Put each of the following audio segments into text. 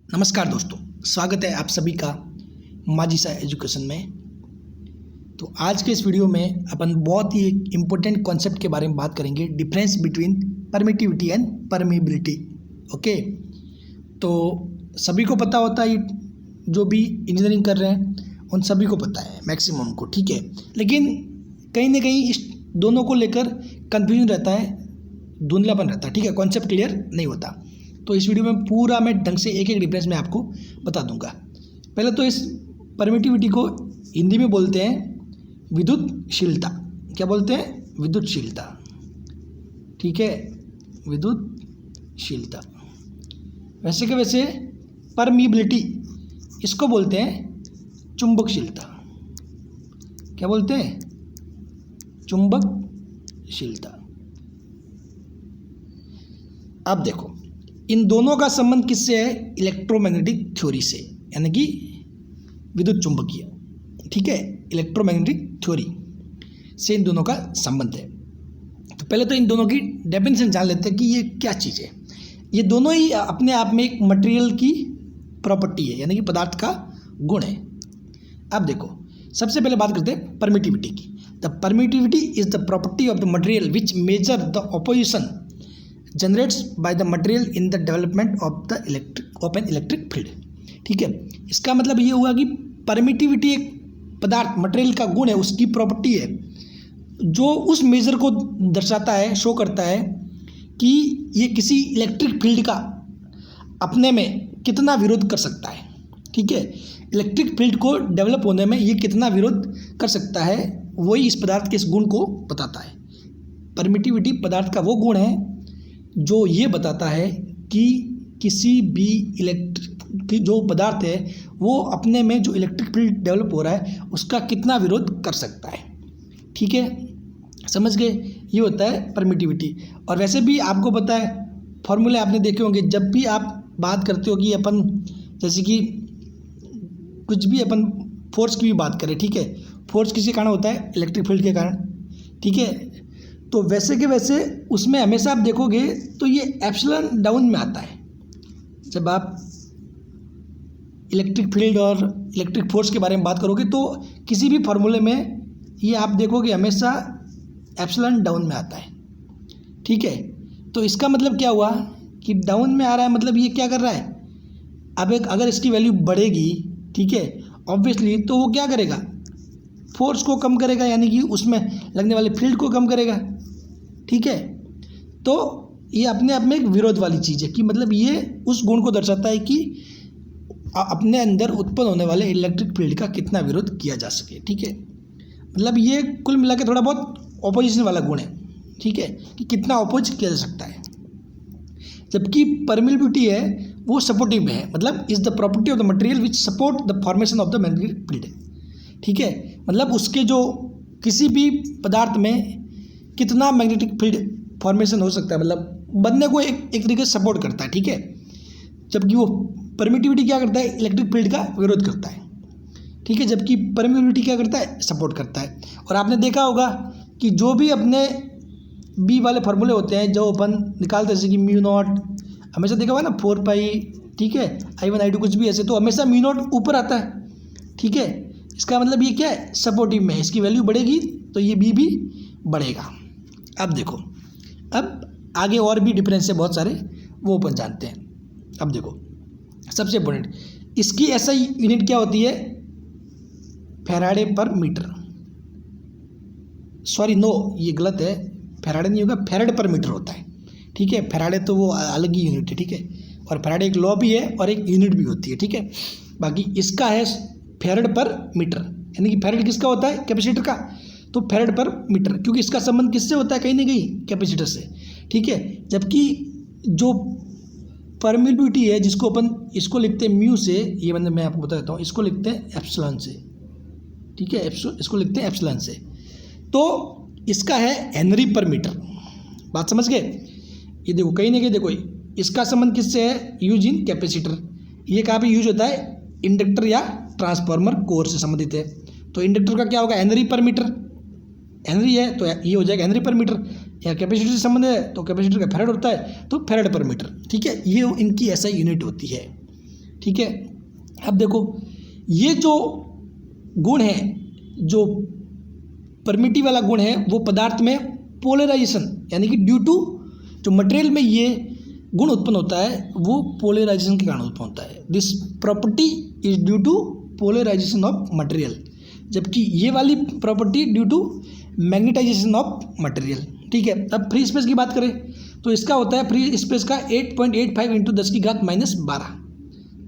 नमस्कार दोस्तों, स्वागत है आप सभी का माजिसा एजुकेशन में। तो आज के इस वीडियो में अपन बहुत ही एक इम्पोर्टेंट कॉन्सेप्ट के बारे में बात करेंगे, difference between permittivity and permeability. Okay, तो सभी को पता होता है, जो भी इंजीनियरिंग कर रहे हैं उन सभी को पता है मैक्सिमम को, ठीक है। लेकिन कहीं ना कहीं इस दोनों को लेकर कन्फ्यूजन रहता है, धुंधलापन रहता है, ठीक है, कॉन्सेप्ट क्लियर नहीं होता। तो इस वीडियो में पूरा मैं ढंग से एक एक डिफरेंस मैं आपको बता दूंगा। पहले तो इस परमिटिविटी को हिंदी में बोलते हैं विद्युतशीलता। क्या बोलते हैं? विद्युतशीलता, ठीक है, विद्युतशीलता। वैसे के वैसे परमिबिलिटी इसको बोलते हैं चुंबकशीलता। क्या बोलते हैं? चुंबकशीलता। अब देखो, इन दोनों का संबंध किससे है? इलेक्ट्रोमैग्नेटिक थ्योरी से, यानी कि विद्युत चुंबकीय, ठीक है, इलेक्ट्रोमैग्नेटिक थ्योरी से इन दोनों का संबंध है। तो पहले तो इन दोनों की डेफिनेशन जान लेते हैं कि ये क्या चीज़ है। ये दोनों ही अपने आप में एक मटेरियल की प्रॉपर्टी है, यानी कि पदार्थ का गुण है। अब देखो, सबसे पहले बात करते हैं परमिटिविटी की। The permittivity is the property of the material which measure the opposition generates by the material in the development of an electric field. ठीक है, इसका मतलब ये हुआ कि परमिटिविटी एक पदार्थ मटेरियल का गुण है, उसकी प्रॉपर्टी है जो उस मेजर को दर्शाता है, शो करता है कि ये किसी इलेक्ट्रिक फील्ड का अपने में कितना विरोध कर सकता है। ठीक है, इलेक्ट्रिक फील्ड को डेवलप होने में ये कितना विरोध कर सकता है, वही इस पदार्थ के इस गुण को बताता है। परमिटिविटी पदार्थ का वो गुण है जो ये बताता है कि किसी भी इलेक्ट्रिक जो पदार्थ है वो अपने में जो इलेक्ट्रिक फील्ड डेवलप हो रहा है उसका कितना विरोध कर सकता है। ठीक है, समझ गए? ये होता है परमिटिविटी। और वैसे भी आपको पता है, फॉर्मूले आपने देखे होंगे, जब भी आप बात करते हो कि अपन जैसे कि कुछ भी अपन फोर्स की भी बात करें, ठीक है, फोर्स किसी कारण होता है? इलेक्ट्रिक फील्ड के कारण, ठीक है। तो वैसे के वैसे उसमें हमेशा आप देखोगे तो ये एप्सिलॉन डाउन में आता है। जब आप इलेक्ट्रिक फील्ड और इलेक्ट्रिक फोर्स के बारे में बात करोगे तो किसी भी फार्मूले में ये आप देखोगे हमेशा एप्सिलॉन डाउन में आता है। ठीक है, तो इसका मतलब क्या हुआ कि डाउन में आ रहा है, मतलब ये क्या कर रहा है? अब अगर इसकी वैल्यू बढ़ेगी, ठीक है, ऑब्वियसली, तो वो क्या करेगा? फोर्स को कम करेगा, यानी कि उसमें लगने वाले फील्ड को कम करेगा। ठीक है, तो ये अपने आप में एक विरोध वाली चीज़ है कि मतलब ये उस गुण को दर्शाता है कि अपने अंदर उत्पन्न होने वाले इलेक्ट्रिक फील्ड का कितना विरोध किया जा सके। ठीक है, मतलब ये कुल मिला के थोड़ा बहुत ऑपोजिशन वाला गुण है, ठीक है, कि कितना ऑपोज किया जा सकता है। जबकि परमिबिलिटी है वो सपोर्टिव में है, मतलब is the property of the material which support the formation of the magnetic field. ठीक है, मतलब उसके जो किसी भी पदार्थ में कितना मैग्नेटिक फील्ड फॉर्मेशन हो सकता है, मतलब बनने को एक तरीके से सपोर्ट करता है। ठीक है, जबकि वो परमिटिविटी क्या करता है? इलेक्ट्रिक फील्ड का विरोध करता है। ठीक है, जबकि परमिबिलिटी क्या करता है? सपोर्ट करता है। और आपने देखा होगा कि जो भी अपने बी वाले फार्मूले होते हैं जो अपन निकालते हैं, जैसे कि म्यू नॉट, हमेशा देखा हुआ ना 4 पाई, ठीक है, I1 I2 कुछ भी ऐसे, तो हमेशा म्यू नॉट ऊपर आता है। ठीक है, इसका मतलब ये क्या है? सपोर्टिव में है, इसकी वैल्यू बढ़ेगी तो ये बी भी बढ़ेगा। अब देखो, अब आगे और भी डिफरेंस है बहुत सारे, वो अपन जानते हैं। अब देखो, सबसे इम्पोर्टेंट, इसकी ऐसा यूनिट क्या होती है? फैराडे पर मीटर। सॉरी, नो, ये गलत है, फैराडे नहीं होगा, फैराड पर मीटर होता है। ठीक है, फैराडे तो वो अलग ही यूनिट है, ठीक है, और फैराडे एक लॉ भी है और एक यूनिट भी होती है। ठीक है, बाकी इसका है फैराड पर मीटर, यानी कि फैराड किसका होता है? कैपेसिटर का, तो फैराड पर मीटर, क्योंकि इसका संबंध किससे होता है? कहीं ना कहीं कैपेसिटर से। ठीक है, जबकि जो परमिबिलिटी है जिसको अपन इसको लिखते हैं म्यू से, ये मतलब मैं आपको बता देता हूँ, इसको लिखते हैं एप्सिलॉन से। ठीक है, इसको लिखते हैं एप्सिलॉन से, तो इसका है हेनरी पर मीटर। बात समझ गए? ये देखो, कहीं ना कहीं देखो, इसका संबंध किससे है? Use in capacitor. ये कहाँ पे यूज होता है? इंडक्टर या ट्रांसफार्मर कोर से संबंधित है। तो इंडक्टर का क्या होगा? हेनरी पर मीटर, हेनरी है तो ये हो जाएगा हेनरी पर मीटर। या कैपेसिटर से संबंध है तो कैपेसिटर का फैराड होता है तो फैराड पर मीटर। ठीक है, ये इनकी ऐसा यूनिट होती है। ठीक है। अब देखो ये जो गुण है, जो परमिटिव वाला गुण है, वो पदार्थ में पोलराइजेशन यानी कि ड्यू टू जो मटेरियल में ये गुण उत्पन्न होता है वो पोलराइजेशन के कारण उत्पन्न होता है। This property is due to polarisation of material, जबकि ये वाली property due to magnetisation of material. ठीक है। अब फ्री स्पेस की बात करें तो इसका होता है फ्री स्पेस का 8.85 इंटू 10⁻12।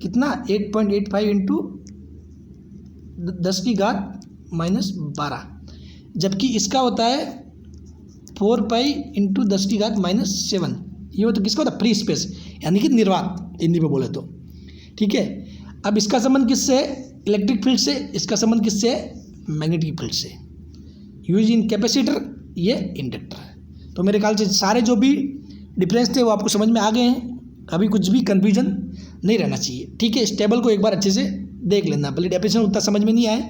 कितना? 8.85 इंटू 10⁻12, जबकि इसका होता है 4 पाई इंटू 10⁻7। ये होता किसका होता है? फ्री स्पेस यानी कि निर्वात हिंदी में बोले तो। ठीक है। अब इसका संबंध किससे है? इलेक्ट्रिक फील्ड से। इसका संबंध किससे है? मैग्नेटिक फील्ड से। यूज इन कैपेसिटर, ये इंडक्टर। तो मेरे ख्याल से सारे जो भी डिफरेंस थे वो आपको समझ में आ गए हैं। अभी कुछ भी कन्फ्यूजन नहीं रहना चाहिए। ठीक है। इस टेबल को एक बार अच्छे से देख लेना। भले डेफिनेशन उतना समझ में नहीं आए,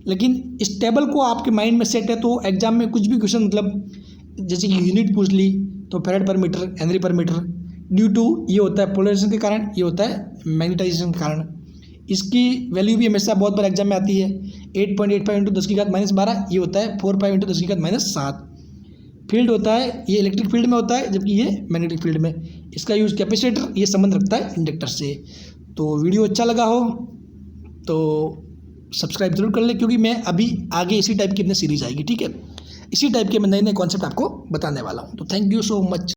लेकिन इस टेबल को आपके माइंड में सेट है तो एग्जाम में कुछ भी क्वेश्चन मतलब जैसे कि यूनिट पूछ ली तो फैराड पर मीटर, हेनरी पर मीटर, ड्यू टू ये होता है पोलराइजेशन के कारण, ये होता है मैग्नेटाइजेशन के कारण। इसकी वैल्यू भी हमेशा बहुत बार एग्जाम में आती है। 8.85 इंटू 10⁻12 ये होता है 4 पाई इंटू 10⁻7। फील्ड होता है ये इलेक्ट्रिक फील्ड में होता है, जबकि ये मैग्नेटिक फील्ड में। इसका यूज कैपेसिटर, ये संबंध रखता है इंडक्टर से। तो वीडियो अच्छा लगा हो तो सब्सक्राइब जरूर कर ले, क्योंकि मैं अभी आगे इसी टाइप की अपनी सीरीज आएगी। ठीक है। इसी टाइप के मैं नए नए कॉन्सेप्ट आपको बताने वाला हूँ। तो थैंक यू सो मच।